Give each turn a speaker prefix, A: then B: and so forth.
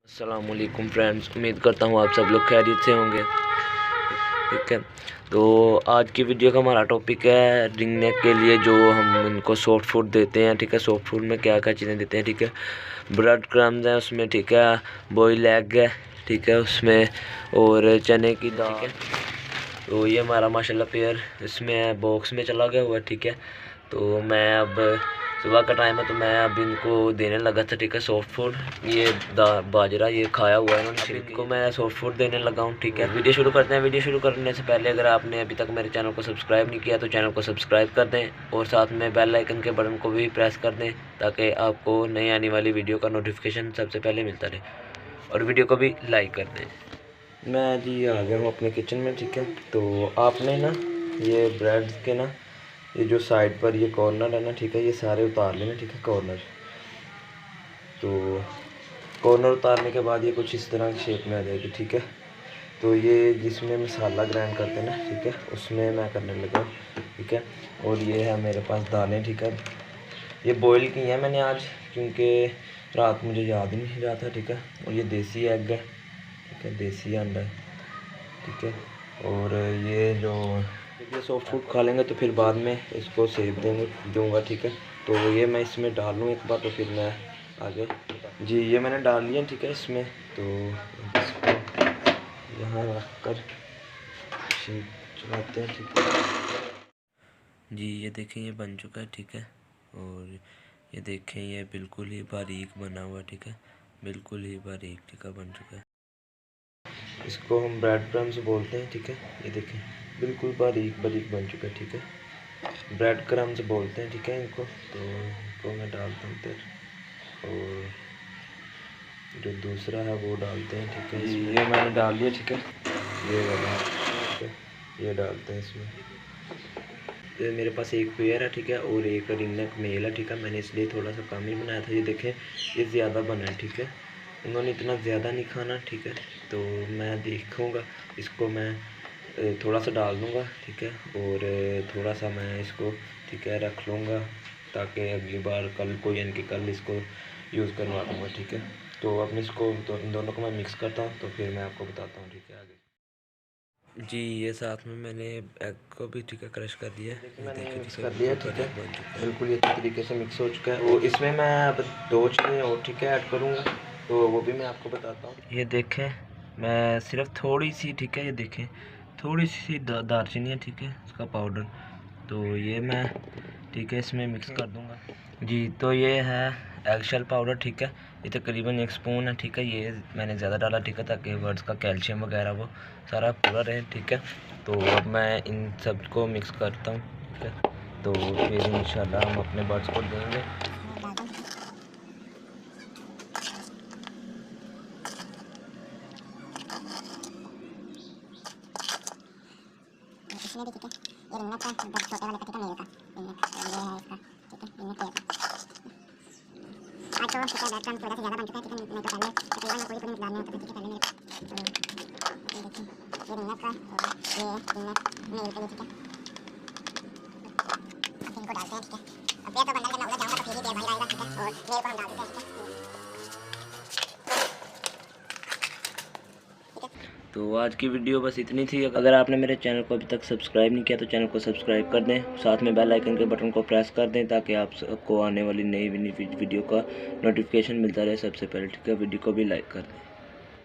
A: अस्सलामुअलैकुम फ्रेंड्स, उम्मीद करता हूँ आप सब लोग खैरियत से होंगे। ठीक है, तो आज की वीडियो का हमारा टॉपिक है रिंग नेक के लिए जो हम उनको सॉफ्ट फूड देते हैं। ठीक है, सॉफ्ट फूड में क्या क्या चीज़ें देते हैं। ठीक है, ब्रेड क्रम्स है उसमें, ठीक है, बॉइल्ड एग है, ठीक है उसमें, और चने की दाल। ठीक है, तो ये हमारा माशाल्लाह पेयर इसमें बॉक्स में चला गया हुआ है। ठीक है, तो मैं अब सुबह का टाइम है तो मैं अब इनको देने लगा था। ठीक है, सॉफ्ट फूड, ये बाजरा ये खाया हुआ है इन्होंने, इनको मैं सॉफ्ट फूड देने लगा हूँ। ठीक है, वीडियो शुरू करते हैं। वीडियो शुरू करने से पहले अगर आपने अभी तक मेरे चैनल को सब्सक्राइब नहीं किया तो चैनल को सब्सक्राइब कर दें और साथ में बेल आइकन के बटन को भी प्रेस कर दें ताकि आपको नई आने वाली वीडियो का नोटिफिकेशन सबसे पहले मिलता रहे, और वीडियो को भी लाइक कर दें। मैं जी आ गया हूँ अपने किचन में। ठीक है, तो आपने ना ये ब्रेड के ना ये जो साइड पर ये कॉर्नर है ना, ठीक है, ये सारे उतार लेना। ठीक है, कॉर्नर, तो कॉर्नर उतारने के बाद ये कुछ इस तरह की शेप में आ जाएगी। ठीक है, तो ये जिसमें मसाला ग्राइंड करते हैं ना, ठीक है, उसमें मैं करने लगा। ठीक है, और ये है मेरे पास दालें। ठीक है, ये बॉईल की हैं मैंने आज क्योंकि रात मुझे याद नहीं रहा था। ठीक है, और ये देसी एग है। ठीक है, देसी अंडा है। ठीक है, और ये जो ये सॉफ्ट फूड खा लेंगे तो फिर बाद में इसको सेव दूँगा। ठीक है, तो ये मैं इसमें डाल लूँ एक बार तो फिर मैं आगे जी ये मैंने डाल लिया। ठीक है, इसमें तो इसको यहाँ रख कर चलाते हैं। ठीक है जी, ये देखें ये बन चुका है। ठीक है, और ये देखें ये बिल्कुल ही बारीक बना हुआ। ठीक है, बिल्कुल ही बारीक टिक्का बन चुका है। इसको हम ब्रेड क्रम्स बोलते हैं। ठीक है, ये देखें बिल्कुल बारीक बारीक बन चुका है। ठीक है, ब्रेड क्रम्स बोलते हैं। ठीक है, इनको तो इनको मैं डालता हूँ इधर, और जो दूसरा है वो डालते हैं। ठीक है, ये मैंने डाल लिया। ठीक है, ये वाला, ठीक है, ये डालते हैं इसमें। ये मेरे पास एक पेयर है। ठीक है, और एक रिंग नेक मेल है। ठीक है, मैंने इसलिए थोड़ा सा कम ही बनाया था। ये देखें ये ज़्यादा बना है। ठीक है, उन्होंने इतना ज़्यादा नहीं खाना। ठीक है, तो मैं देखूँगा, इसको मैं थोड़ा सा डाल दूँगा। ठीक है, और थोड़ा सा मैं इसको, ठीक है, रख लूँगा ताकि अगली बार कल को यानी कि कल इसको यूज़ करवा दूँगा। ठीक है, तो अब इसको तो इन दोनों को मैं मिक्स करता हूँ तो फिर मैं आपको बताता हूँ। ठीक है, आगे जी ये साथ में मैंने एग को भी, ठीक है, क्रश कर दिया। मैंने मिक्स कर दिया। ठीक है, बिल्कुल ये अच्छी तरीके से मिक्स हो चुका है, और इसमें मैं अब दो चीज़ें और, ठीक है, ऐड करूँगा तो वो भी मैं आपको बताता हूँ। ये देखें मैं सिर्फ थोड़ी सी, ठीक है, ये देखें थोड़ी सी दालचीनी है। ठीक है, उसका पाउडर, तो ये मैं, ठीक है, इसमें मिक्स कर दूँगा जी। तो ये है एगशेल पाउडर। ठीक है, ये तकरीबन 1 स्पून है। ठीक है, ये मैंने ज़्यादा डाला। ठीक है, ताकि बर्ड्स का कैल्शियम वगैरह वो सारा पूरा रहे। ठीक है, तो अब मैं इन सब को मिक्स करता हूँ। ठीक है, तो फिर इंशाल्लाह हम अपने बर्ड्स को देंगे। इसमें भी, ठीक है, ये रिंग नेक का छोटे वाले का, ठीक है, मेल का रिंग नेक, ये है इसका। ठीक है, रिंग नेक पेयर का आज तो, ठीक है, ब्रेड क्रम्स थोड़ा सा ज़्यादा बन चुका है। ठीक है, नहीं तो पहले तकरीबन मैं पूरी मिकदार में होता था। ठीक है, पहले मेरे तो ये देखिए ये रिंग नेक का, और ये रिंग नेक मेल का। ठीक है, इनको डालते हैं। ठीक है, अब पेयर तो बंडल जब मैं उधर जाऊँगा तो फिर ही पेयर बाहर आएगा। ठीक है, और मेल को हम डाल देते हैं। ठीक है, तो आज की वीडियो बस इतनी थी। अगर आपने मेरे चैनल को अभी तक सब्सक्राइब नहीं किया तो चैनल को सब्सक्राइब कर दें, साथ में बेल आइकन के बटन को प्रेस कर दें ताकि आपको आने वाली नई वीडियो का नोटिफिकेशन मिलता रहे सबसे पहले। ठीक है, वीडियो को भी लाइक कर दें।